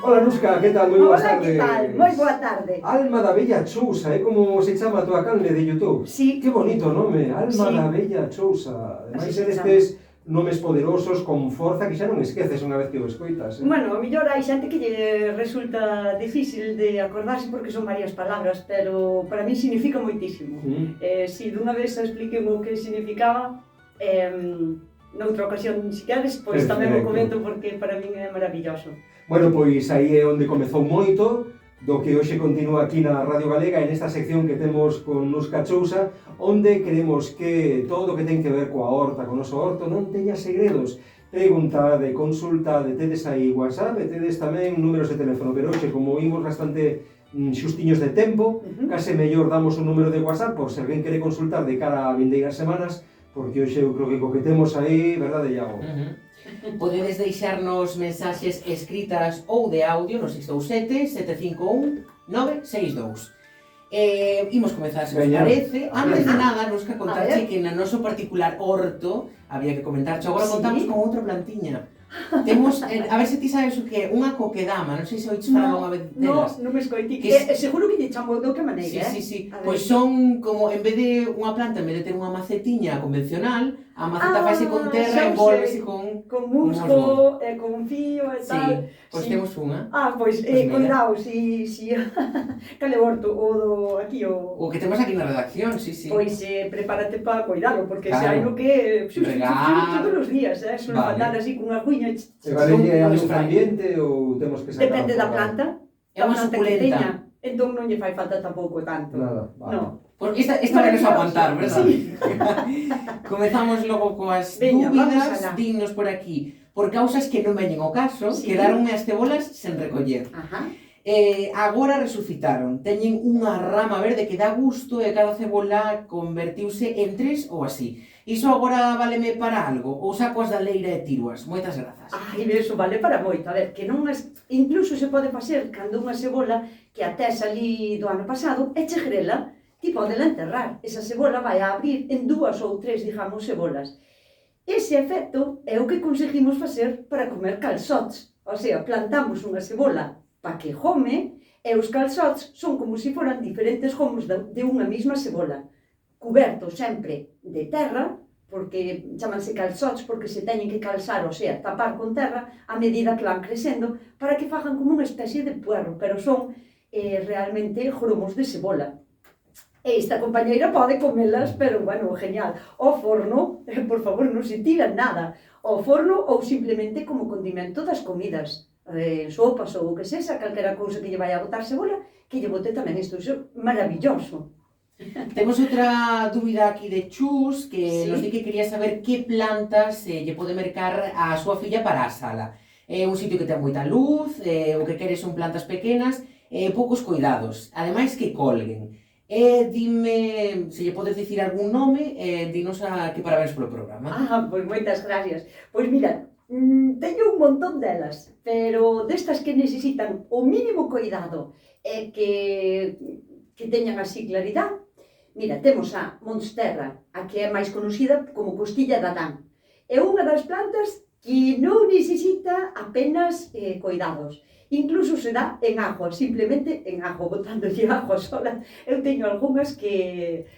Hola, Nusca, que tal? Moi boas Hola, tardes. que tal? Moi boa tarde. Alma da Bella Chousa, é como se chama a tua canle de YouTube. Sí. Que bonito nome, Alma Sí. da Bella Chousa. Ademais, Así se destes nomes poderosos con forza que xa non esqueces unha vez que o escoitas. Bueno, a mellor hai xente que lle resulta difícil de acordarse porque son varias palabras, pero para mí significa moitísimo. Si dunha vez expliquei o que significaba, noutra ocasión, si queres, pois tamén o comento porque para min é maravilloso. Bueno, pois aí é onde comezou moito do que hoxe continúa aquí na Radio Galega en esta sección que temos con Nusca Chousa, onde queremos que todo o que ten que ver coa horta, con o noso horto, non teña segredos. Preguntade, consultade, tedes aí WhatsApp e tedes tamén números de teléfono, pero hoxe, como vimos bastante xustiños de tempo, case mellor damos un número de WhatsApp por se alguén quere consultar de cara a vindeiras semanas, porque hoxe eu creo que co que temos aí, verdade, Iago? Podedes deixarnos mensaxes escritas ou de audio no 627-751-962. Imos comezar, se vos parece. Antes de nada, nos que contarche que no noso particular horto, había que comentarche, agora contamos con outra plantiña. Temos, a ver se ti sabes o que é, unha coquedama, non sei se oiches falar unha vez delas. Non me escoiti, seguro que lle chamo de outra maneira, Sí. Pois son como, en vez de unha planta, en vez de ter unha macetiña convencional, a maceta faise con terra, envolvese con musgo, con un fío e tal. Pois temos unha. Pois, cuidado, si cale horto, o aquí, o que temos aquí na redacción, sí. Pois prepárate para cuidalo, porque se hai no que todos os días, son mandar así con unha cuña. E valelle a un ambiente ou temos que sacar? Depende da planta. É unha suculenta. Entón non lle fai falta tampouco tanto. Nada, vale. No. Esta menos aguantar, verdad? Sí. Comezamos logo coas dúbidas, dignos por aquí. Por causas que non veñen ao caso, quedaronme as cebolas sen recoller. Agora resucitaron, teñen unha rama verde que dá gusto e cada cebola convertiuse en 3 ou así. Iso agora váleme para algo? Ou saco as da leira e tiroas? Moitas grazas. Iso vale para moito. A ver, que non incluso se pode facer cando unha cebola que atés ali do ano pasado é chegrela, ti podela enterrar. Esa cebola vai a abrir en 2 ou 3, digamos, cebolas. Ese efecto é o que conseguimos facer para comer calzots. O sea, plantamos unha cebola para que jome e os calzots son como se foran diferentes gomos de unha mesma cebola. Cuberto sempre de terra, porque chamanse calzots porque se teñen que calzar, o sea, tapar con terra a medida que van crecendo para que fagan como unha especie de puerro, pero son realmente gromos de cebola. Esta compañeira pode comelas, pero, bueno, genial. Ao forno, por favor, non se tira nada. Ao forno ou simplemente como condimento das comidas. Sopas ou o que sexa, calquera cousa que lle vai a botar cebola, que lle bote tamén isto. Iso é maravilloso. Temos outra dúbida aquí de Chus, que nos di que quería saber que plantas lle pode mercar a súa filla para a sala. É un sitio que ten moita luz, o que quere son plantas pequenas, poucos cuidados, ademais que colguen. Dime, se lle podes dicir algún nome, dinos que parabéns polo programa. Pois moitas gracias. Pois mira, teño un montón delas, pero destas que necesitan o mínimo cuidado e que teñan así claridade. Mira, temos a Monsterra, a que é máis conocida como costilla de Adán. É unha das plantas que non necesita apenas cuidados. Incluso se dá en agua, simplemente en agua, botándolle agua sola. Eu teño algunhas que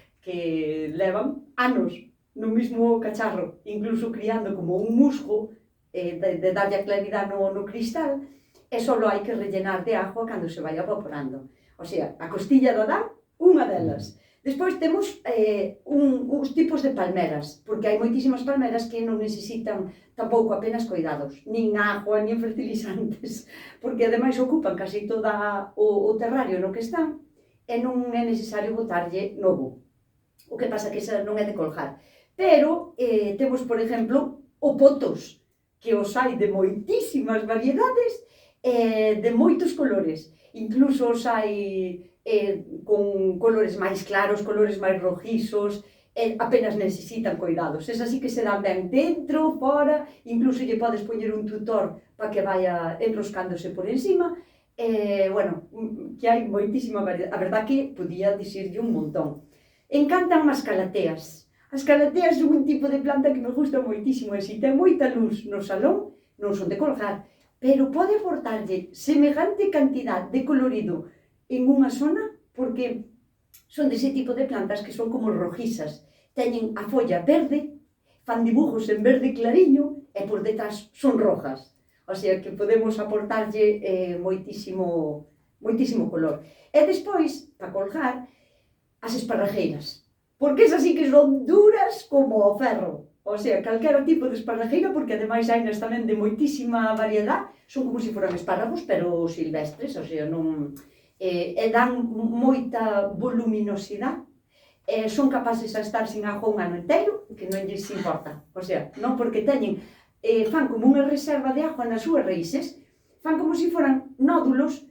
levan anos no mismo cacharro, incluso criando como un musgo de darlle a claridade no cristal, e só hai que rellenar de agua cando se vai evaporando. O sea, a costilla de Adán, unha delas. Despois temos uns tipos de palmeras, porque hai moitísimas palmeras que non necesitan tampouco apenas cuidados, nin agua, nin fertilizantes, porque ademais ocupan casi todo o terrario no que están e non é necesario botarlle novo. O que pasa que esa non é de colgar. Pero temos, por exemplo, o potos, que os hai de moitísimas variedades e de moitos colores. Incluso os hai con colores máis claros, colores máis rojizos, apenas necesitan cuidados. Es así que se dan ben dentro, fora, incluso lle podes poñer un tutor para que vaya enroscándose por encima. Bueno, que hai moitísima variedade. A verdad que podía dicirlle un montón. Encantan as calateas. As calateas son un tipo de planta que me gusta moitísimo e se ten moita luz no salón, non son de colgar, pero pode aportarlle semejante cantidad de colorido en unha zona, porque son dese tipo de plantas que son como rojizas, teñen a folla verde, fan dibujos en verde clariño e por detrás son rojas. O sea que podemos aportarlle moitísimo color. E despois, para colgar, as esparragueiras. Porque esas sí que son duras como o ferro. O sea, calquera tipo de esparragueira, porque ademais hai nas tamén de moitísima variedade, son como se foran espárragos, pero silvestres, o sea, non... e dan moita voluminosidade, son capaces a estar sin agua un ano inteiro, que non lles importa. O sea, non porque teñen... fan como unha reserva de agua nas súas raíces, fan como se foran nódulos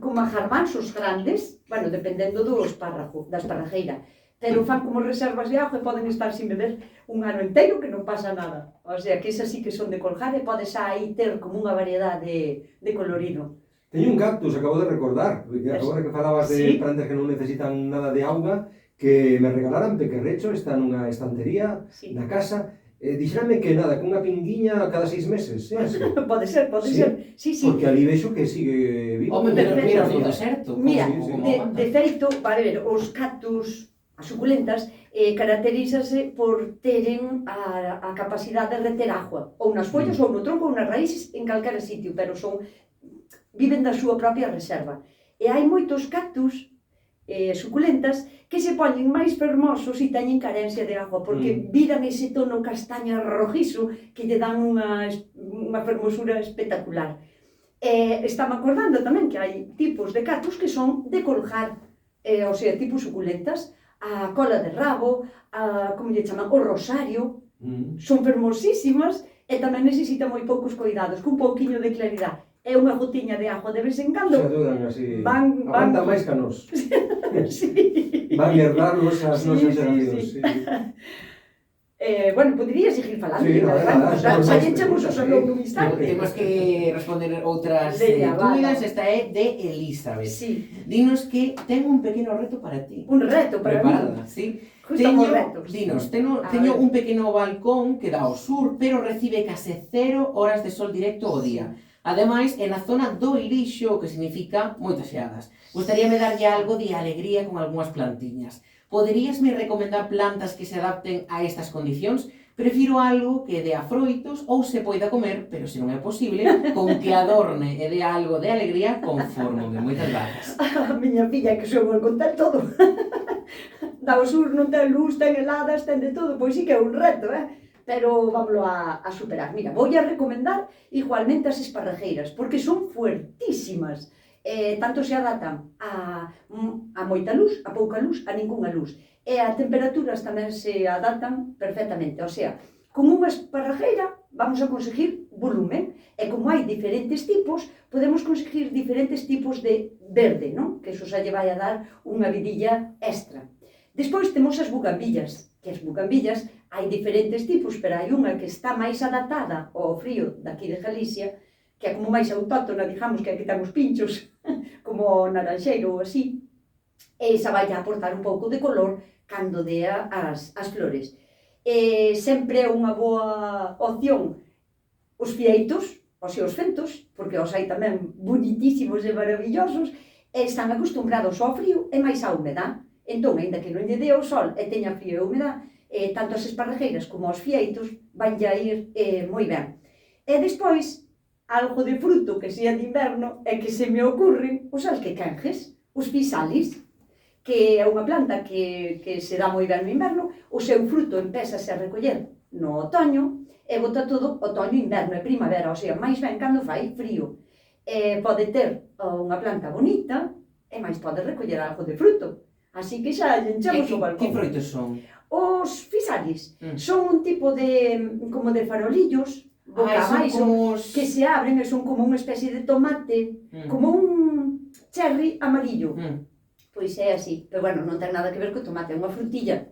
como garbanzos grandes, bueno, dependendo do espárrago, da esparragueira, pero fan como reservas de agua e poden estar sin beber un ano inteiro que non pasa nada. O sea, que esas sí que son de colgar e podes aí ter como unha variedade de colorido. Teño un cactus, acabo de recordar, agora que falabas de plantas que non necesitan nada de auga, que me regalaran pequerrecho, está nunha estantería na casa. Dixérame que nada, que unha pinguiña cada 6 meses, é así? Pode ser. Sí. Porque ali vexo que sigue vivo. Home, pero mira no deserto. Mira, de feito, vale ver, os cactus, as suculentas, caracterízase por teren a capacidade de reter agua, ou nas follas, ou no tronco, ou nas raíces, en calquera sitio, pero viven da súa propia reserva. E hai moitos cactus suculentas que se poñen máis fermosos e teñen carencia de agua, porque viran ese tono castaña rojizo que lle dan unha fermosura espectacular. Estame acordando tamén que hai tipos de cactus que son de colgar, o sea, tipo suculentas, a cola de rabo, como lle chaman, o rosario, son fermosísimas e tamén necesitan moi poucos cuidados, cun pouquiño de claridade. É unha gotiña de agua de vez en cando. Se adoran así, aguanta máis que a nos. Van herdarnos as nosas xeracións. Bueno, podería seguir falando. Xa echamos o solo nun instante. Temos que responder outras dúbidas. Esta é de Elizabeth. Dinos que ten un pequeno reto para ti. Un reto para mí? Preparada, sí. Teño un pequeno balcón que dá ao sur, pero recibe case 0 horas de sol directo ao día. Ademais, é na zona do Irixo, o que significa moitas xeadas. Gostaríame darlle algo de alegría con algunhas plantiñas. Poderíasme recomendar plantas que se adapten a estas condicións? Prefiro algo que dea froitos ou se poida comer, pero se non é posible, con que adorne e dea algo de alegría, conforme. Moitas grazas. Miña filla, que son a contar todo. Da ao sur non ten luz, ten heladas, ten de todo, pois sí que é un reto, pero vámoslo a superar. Mira, vou a recomendar igualmente as esparragueiras, porque son fuertísimas. Tanto se adaptan a moita luz, a pouca luz, a ningunha luz. E a temperaturas tamén se adaptan perfectamente. O sea, con unha esparragueira vamos a conseguir volumen. E como hai diferentes tipos, podemos conseguir diferentes tipos de verde, non? Que iso xa lle vai a dar unha vidilla extra. Despois temos as bugambillas, que as bugambillas hai diferentes tipos, pero hai unha que está máis adaptada ao frío daqui de Galicia, que é como máis autóctona, digamos, que aquí temos pinchos, como o naranxeiro ou así, e esa vai a aportar un pouco de color cando dea as flores. Sempre é unha boa opción os fieitos, os seus fentos, porque os hai tamén bonitísimos e maravillosos, e están acostumbrados ao frío e máis á humedade. Entón, ainda que non lle dea o sol e teña frío e humedade, tanto as esparragueiras como os fieitos van a ir moi ben. E despois, algo de fruto que sea de inverno é que se me ocurren os alquecanjes, os fisalis, que é unha planta que se dá moi ben no inverno, o seu fruto empezase a recoller no otoño e bota todo otoño, inverno e primavera, o sea, máis ben cando fai frío. Pode ter unha planta bonita e máis pode recoller algo de fruto. Así que xa enchemos o balcón. Que froitos son? Os fisalis son un tipo como de farolillos boca abaixo que se abren e son como unha especie de tomate, como un cherry amarillo. Pois é así, pero bueno, non ten nada que ver co tomate, é unha frutilla.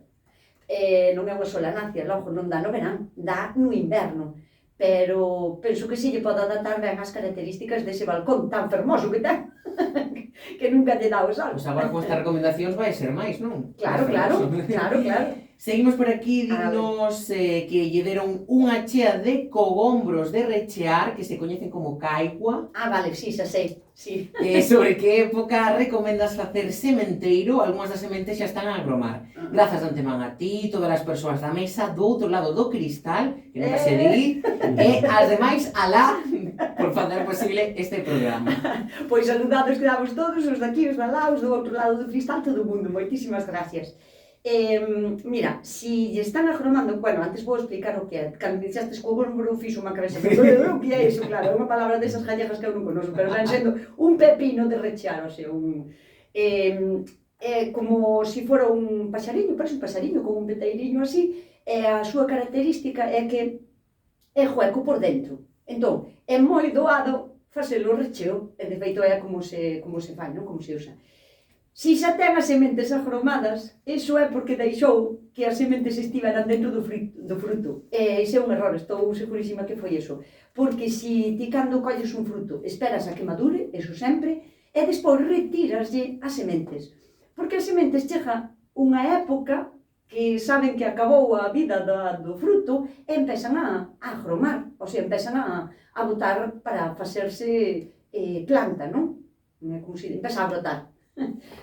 Non é unha solanácea, logo non dá no verán, dá no inverno. Pero penso que si lle pode adaptar ben as características dese balcón tan fermoso que ten, que nunca lle dá o sol. Pois agora con estas recomendacións vai ser máis, non? Claro. Seguimos por aquí, dignos que lle deron unha chea de cogombros de rechear, que se coñecen como caigua. Vale, sí, xa sei, sí. Sobre que época recomendas facer sementeiro? Algúnas das sementes xa están a agromar. Grazas de antemán a ti, todas as persoas da mesa, do outro lado do cristal, que nunca se di, e as demais, alá, por facer posible este programa. Pois saludados quedamos todos, os daqui, os de alá, os do outro lado do cristal, todo o mundo. Moitísimas gracias. Mira, si lle están agromando, bueno, antes vou explicar o que é. Cando dixestes cogombro, fixo unha cabeza. O que é iso, claro, é unha palabra desas gallegas que eu non conozco, pero están sendo un pepino de rechear, o sea, é como se fora un paxariño, parece un paxariño, como un peteiriño así, e a súa característica é que é hueco por dentro. Entón, é moi doado facelo recheo, e de feito é como se fai, non? Como se usa. Si xa ten as sementes agromadas, iso é porque deixou que as sementes estiveran dentro do fruto. E iso é un error, estou segurísima que foi iso. Porque si ti cando colles un fruto esperas a que madure, iso sempre, e despois retiraslle as sementes. Porque as sementes chega unha época que saben que acabou a vida do fruto e empezan a agromar, ou sea, empezan a botar para facerse planta, non? Como se empeza a brotar.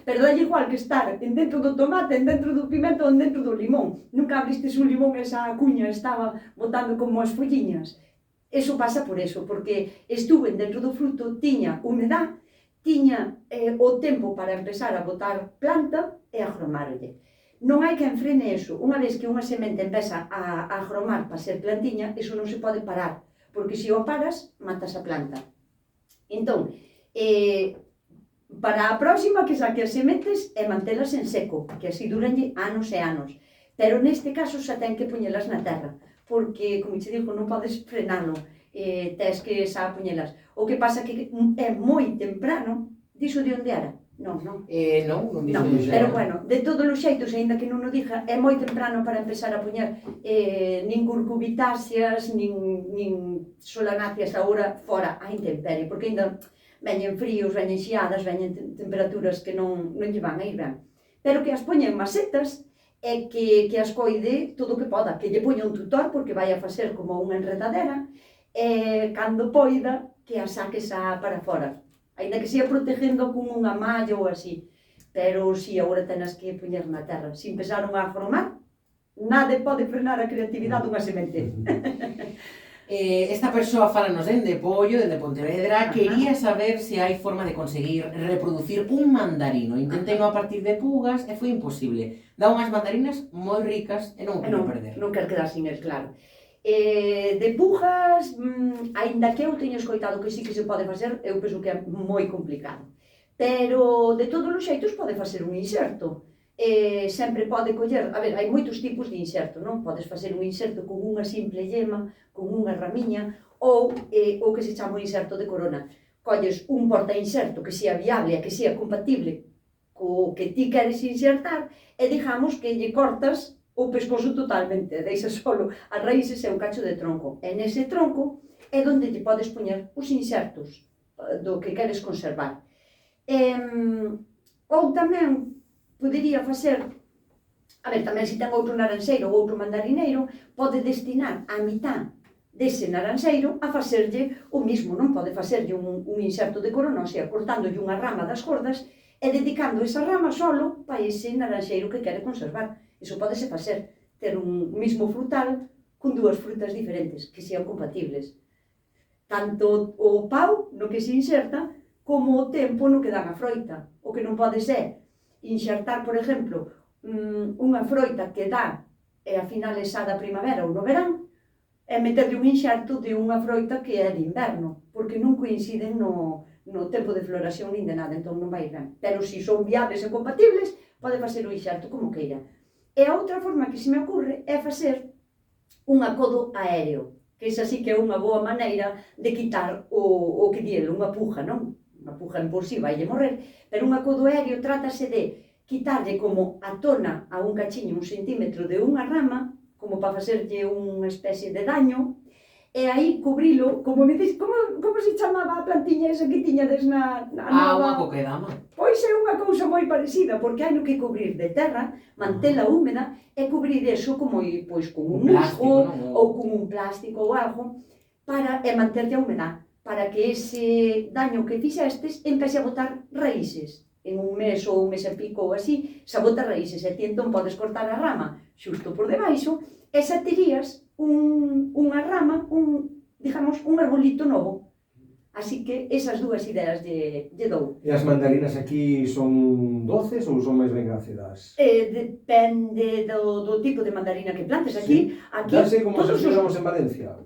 Pero é igual que estar dentro do tomate, dentro do pimento ou dentro do limón. Nunca abristes un limón e esa cuña estaba botando como as folliñas. Eso pasa por eso, porque estuve dentro do fruto, tiña humedad, tiña o tempo para empezar a botar planta e agromarlle. Non hai que enfrene eso. Unha vez que unha semente empeza a agromar para ser plantiña, eso non se pode parar, porque se o paras, matas a planta. Entón, para a próxima que saque as sementes é mantelas en seco, que así duranlle anos e anos. Pero neste caso xa ten que poñelas na terra, porque, como che digo, non podes frenalo, tes que xa poñelas. O que pasa que é moi temprano, diso de onde era? Non. Non dixo. Pero bueno, de todos os xeitos, ainda que non o diga, é moi temprano para empezar a poñer nin curcubitáceas, nin solanáceas agora fora a intemperie, porque ainda veñen fríos, veñen xiadas, veñen temperaturas que non lle van a ir ben. Pero que as poñen macetas e que as coide todo o que poda, que lle poña un tutor porque vai a facer como unha enredadera e cando poida que as saques para fora. Ainda que sea protegendo con unha malla ou así. Pero si agora tenas que poñer na terra. Se empezaron a agromar, nada pode frenar a creatividade dunha semente. Esta persoa falanos dende Pollo, dende Pontevedra. Quería saber se hai forma de conseguir reproducir un mandarino. Intentei a partir de pugas e foi imposible. Dá unhas mandarinas moi ricas e non o quero perder. Non quero quedar sin el, claro. De pujas, aínda que eu teño escoitado que sí que se pode facer, eu penso que é moi complicado. Pero de todos os xeitos pode facer un inserto. Sempre pode coller, a ver, hai moitos tipos de inserto, non? Podes facer un inserto con unha simple yema, con unha ramiña, ou o que se chama un inserto de corona. Colles un portainserto que sea viable e que sea compatible co que ti queres insertar e digamos que lle cortas o pescozo totalmente, deixas solo as raíces e un cacho de tronco. E nese tronco é onde lle podes poñer os insertos do que queres conservar. Ou tamén podería facer, a ver, tamén se ten outro naranxeiro ou outro mandarineiro, pode destinar a mitad dese naranxeiro a facerlle o mismo, non? Pode facerlle un inserto de corona, o sea, cortándolle unha rama das cordas e dedicando esa rama solo para ese naranxeiro que quere conservar. Iso podese facer, ter un mismo frutal con dúas frutas diferentes, que sean compatibles. Tanto o pau no que se inserta, como o tempo no que dan a froita. O que non pode ser insertar, por exemplo, unha froita que dá a finales xa da primavera ou no verán, e meterlle un inserto de unha froita que é de inverno, porque non coinciden no tempo de floración nin de nada, entón non vai ben. Pero se son viables e compatibles, pode facer o inserto como queira. E a outra forma que se me ocurre é facer un acodo aéreo, que esa sí que é unha boa maneira de quitar o que diel, unha puja, non? Unha puja en por sí vaille morrer, pero un acodo aéreo trátase de quitarlle como a tona a un cachiño, un centímetro de unha rama, como para facerlle unha especie de daño, e aí cubrilo, como me dis, como se chamaba a plantiña esa que tiñades na unha coquedama. Pois Pois é unha cousa moi parecida, porque hai no que cubrir de terra, mantela húmeda e cubrir eso como pois con un musgo ou con un plástico ou algo e manterlle a humedad, para que ese daño que fixestes empece a botar raíces. En un mes ou un mes e pico ou así, se bota raíces e ti entón podes cortar a rama xusto por debaixo e xa terías unha rama, digamos, un arbolito novo. Así que esas dúas ideas lle dou. E as mandarinas aquí son doces ou son máis ben ácidas? Depende do tipo de mandarina que plantes. Aquí Dase como se fixéramos en Valencia?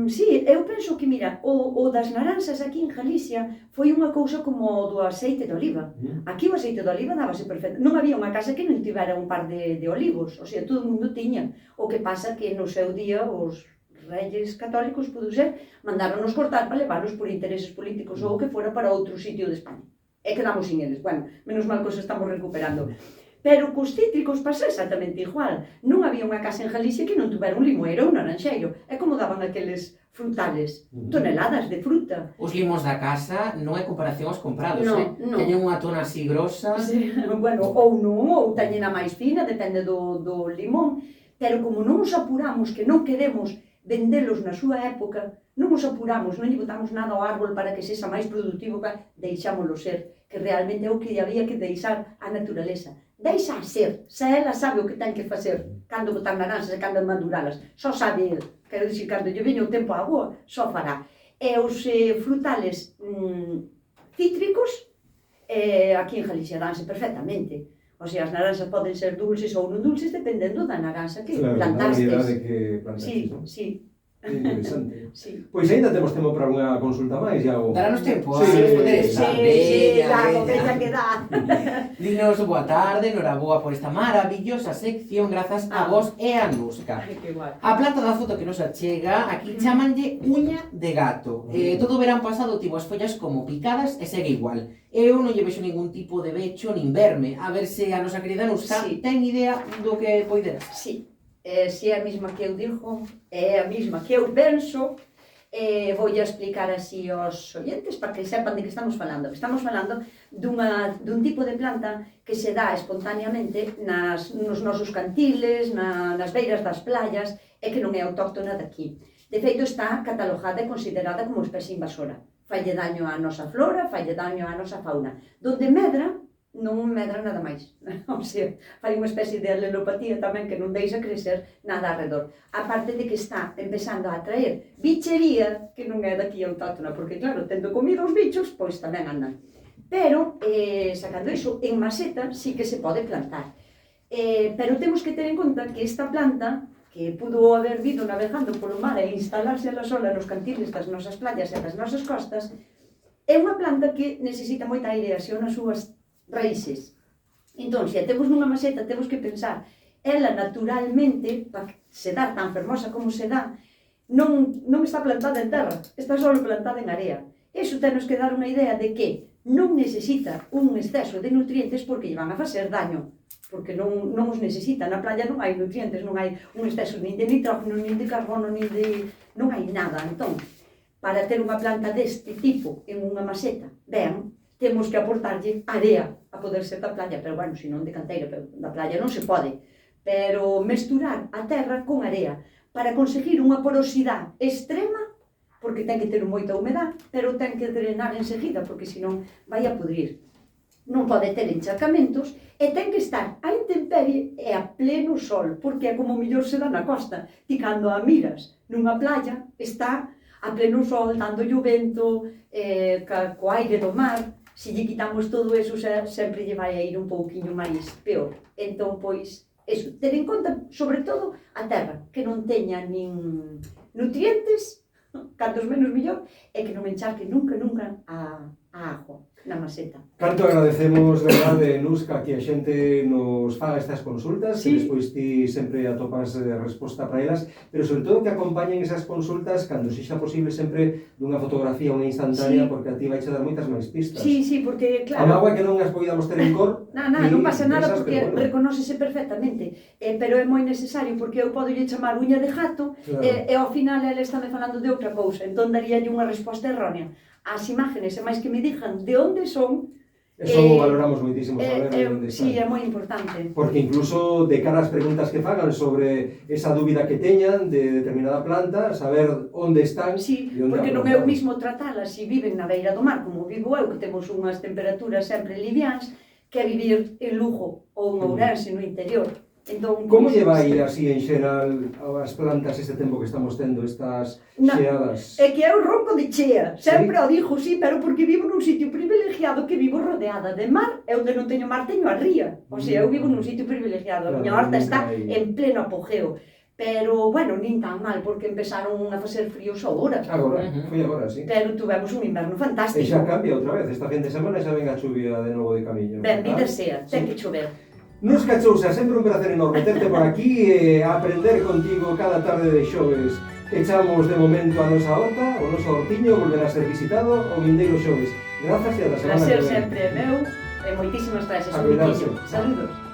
Sí, eu penso que, mira, o das naranxas aquí en Galicia foi unha cousa como o do aceite de oliva. Aquí o aceite de oliva dábase perfecto. Non había unha casa que non tivera un par de olivos, o sea, todo o mundo tiña. O que pasa que no seu día os reyes católicos, pudo ser, mandaronos cortar para levarlos por intereses políticos ou o que fora para outro sitio de España. E quedamos sin eles. Bueno, menos mal que os estamos recuperando. Pero cos cítricos pasa exactamente igual. Non había unha casa en Galicia que non tuvera un limoeiro ou un naranxeiro. É como daban aqueles frutales, toneladas de fruta. Os limos da casa non é comparación aos comprados, non. Teñen unha tona así grosa. Sí, bueno, ou non, ou teñen a máis fina, depende do limón. Pero como non os apuramos, que non queremos vendelos na súa época, non os apuramos, non lle botamos nada ao árbol para que sexa máis productivo, deixámoslo ser, que realmente é o que había que deixar a naturaleza. Deixa a ser, xa ela sabe o que ten que facer, cando botar naranxas e cando maduralas, só sabe el, quero dicir, cando lle veña o tempo á boa, só fará. E os frutales cítricos, aquí en Galicia danse perfectamente. O sea, as naranxas poden ser dulces ou non dulces, dependendo da naranxa que plantastes. Claro, da variedade que plantastes. Sí. Interesante. Sí. Pois ainda temos tempo para unha consulta máis, Iago. Darános tempo a Sí, responder esta. Veña que dá. Dinos boa tarde, noraboa por esta maravillosa sección, grazas a vos e a Nuska. Que guai. A planta da foto que nos achega, aquí chamanlle uña de gato. Todo o verán pasado tivo as follas como picadas e segue igual. Eu non lle vexo ningún tipo de becho nin verme. A ver se a nosa querida Nuska ten idea do que poidera. Sí. Se é a mesma que eu digo, é a mesma que eu penso, vou a explicar así aos oyentes para que sepan de que estamos falando. Estamos falando dun tipo de planta que se dá espontaneamente nos nosos cantiles, nas beiras das playas, e que non é autóctona daqui. De feito, está catalogada e considerada como especie invasora. Falle daño á nosa flora, falle daño á nosa fauna. Donde medra, non medra nada máis. O sea, fai unha especie de alelopatía tamén que non deixa crecer nada alrededor. A parte de que está empezando a atraer bichería que non é daqui autóctona, porque claro, tendo comido os bichos, pois tamén andan. Pero, sacando iso, en maceta sí que se pode plantar. Pero temos que ter en conta que esta planta, que pudo haber vido navegando polo mar e instalarse a la sola nos cantiles das nosas playas e das nosas costas, é unha planta que necesita moita aireación nas súas raíces. Entón, se a temos nunha maceta, temos que pensar, ela naturalmente, para se dar tan fermosa como se dá, non está plantada en terra, está só plantada en area. Iso tenos que dar unha idea de que non necesita un exceso de nutrientes porque lle van a facer daño, porque non os necesita. Na playa non hai nutrientes, non hai un exceso nin de nitrógeno, nin de carbono, non hai nada. Entón, para ter unha planta deste tipo en unha maceta, ben, temos que aportarlle area a poder ser da playa, pero bueno, senón de canteira, pero da playa non se pode. Pero mesturar a terra con area para conseguir unha porosidade extrema, porque ten que ter moita humedad, pero ten que drenar enseguida, porque senón vai a pudrir. Non pode ter encharcamentos e ten que estar a intemperie e a pleno sol, porque é como mellor se dá na costa. Ti cando a miras nunha playa, está a pleno sol, dándolle o vento, co aire do mar. Se lle quitamos todo eso, sempre lle vai a ir un pouquiño máis peor. Entón, pois, eso, ter en conta, sobre todo, a terra, que non teña nin nutrientes, cantos menos mellor, e que non encharque nunca a agua na maceta. Canto agradecemos, de verdade, Nuska, que a xente nos faga estas consultas, que despois ti sempre atopas resposta para elas, pero sobre todo que acompañen esas consultas cando sexa posible sempre dunha fotografía, unha instantánea, porque a ti vai che dar moitas máis pistas. Sí, porque, claro... A mágoa que non as podíamos ter en cor... Non pasa nada, porque reconócese perfectamente, pero é moi necesario, porque eu podo lle chamar uña de gato, e ao final ela está me falando de outra cousa, entón daríalle unha resposta errónea. As imágenes, e máis que me dixan de onde son, Eso valoramos moitísimo saber onde está. Sí, é moi importante. Porque incluso de cara ás preguntas que fagan sobre esa dúbida que teñan de determinada planta, saber onde están. Sí, porque non é o mismo tratalas se viven na beira do mar, como vivo eu, que temos unhas temperaturas sempre liviáns, que vivir en Lugo ou en Ourense, no interior. Entón, como lle vai así en xeral as plantas este tempo que estamos tendo, estas xeadas? É que eu ronco de chea, sempre o digo, sí, pero porque vivo nun sitio privilegiado, que vivo rodeada de mar, e onde non teño mar teño a ría. O sea, eu vivo nun sitio privilegiado, a miña horta está en pleno apogeo. Pero, bueno, nin tan mal, porque empezaron a facer fríos agora. Agora, foi agora, sí. Pero tuvemos un inverno fantástico. E xa cambia outra vez, esta fin de semana xa ven a chuvia de novo de camiño. Ben, vida sea, ten que chover. Nusca Chousa, sempre un placer enorme terte por aquí e aprender contigo cada tarde de xoves. Echamos de momento a nosa horta, o noso hortiño volverá a ser visitado o vindeiro xoves. Grazas e a da semana que ven. Placer sempre é meu e moitísimas gracias. A cuidarse. Saludos.